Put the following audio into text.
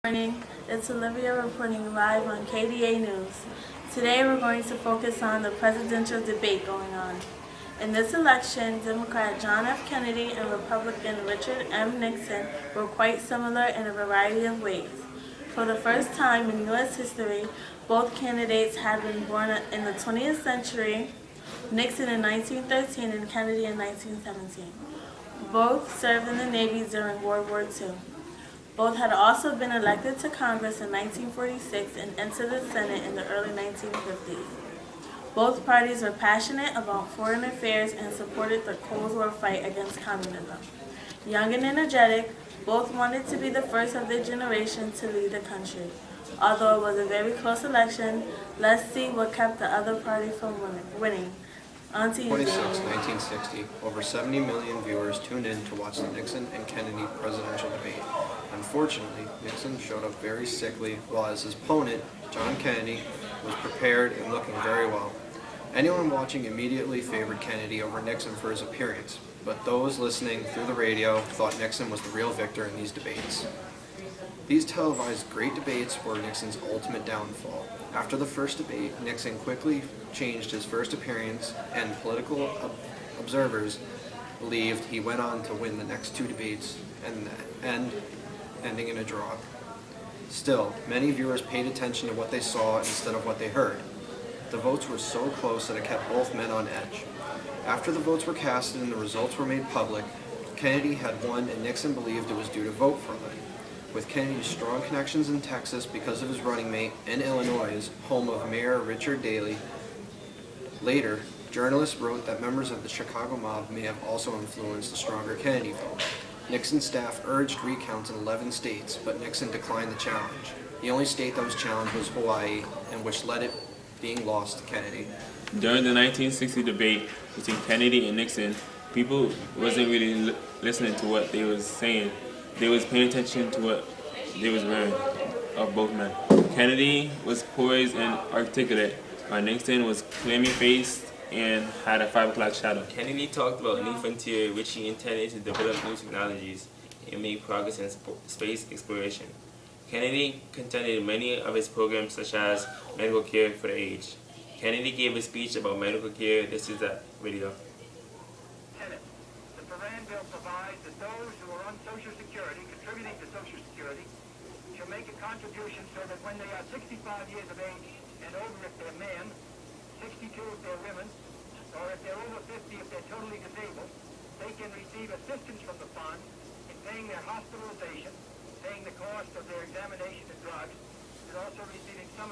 Morning, it's Olivia reporting live on KDA News. Today we're going to focus on the presidential debate going on. In this election, Democrat John F. Kennedy and Republican Richard M. Nixon were quite similar in a variety of ways. For the first time in U.S. history, both candidates had been born in the 20th century, Nixon in 1913 and Kennedy in 1917. Both served in the Navy during World War II. Both had also been elected to Congress in 1946 and entered the Senate in the early 1950s. Both parties were passionate about foreign affairs and supported the Cold War fight against communism. Young and energetic, both wanted to be the first of their generation to lead the country. Although it was a very close election, let's see what kept the other party from winning. On to you, 1960, over 70 million viewers tuned in to watch the Nixon and Kennedy presidential debate. Unfortunately, Nixon showed up very sickly, while his opponent, John Kennedy, was prepared and looking very well. Anyone watching immediately favored Kennedy over Nixon for his appearance, but those listening through the radio thought Nixon was the real victor in these debates. These televised great debates were Nixon's ultimate downfall. After the first debate, Nixon quickly changed his first appearance, and political observers believed he went on to win the next two debates and ending in a draw. Still, many viewers paid attention to what they saw instead of what they heard. The votes were so close that it kept both men on edge. After the votes were casted and the results were made public, Kennedy had won and Nixon believed it was due to vote for him. With Kennedy's strong connections in Texas because of his running mate, and Illinois, home of Mayor Richard Daley. Later, journalists wrote that members of the Chicago mob may have also influenced the stronger Kennedy vote. Nixon's staff urged recounts in 11 states, but Nixon declined the challenge. The only state that was challenged was Hawaii, and which led it being lost to Kennedy. During the 1960 debate between Kennedy and Nixon, people wasn't really listening to what they was saying. They was paying attention to what they was wearing of both men. Kennedy was poised and articulate, while Nixon was clammy-faced and had a 5 o'clock shadow. Kennedy talked about a new frontier which he intended to develop new technologies and make progress in space exploration. Kennedy contended many of his programs, such as medical care for the aged. Kennedy gave a speech about medical care. This is the video. The Iran bill provides that those who are on Social Security, contributing to Social Security, shall make a contribution so that when they are 65 years of age and over if they're men, 62 if they're women, or if they're over 50 if they're totally disabled, they can receive assistance from the fund in paying their hospitalization, paying the cost of their examination and drugs, and also receiving some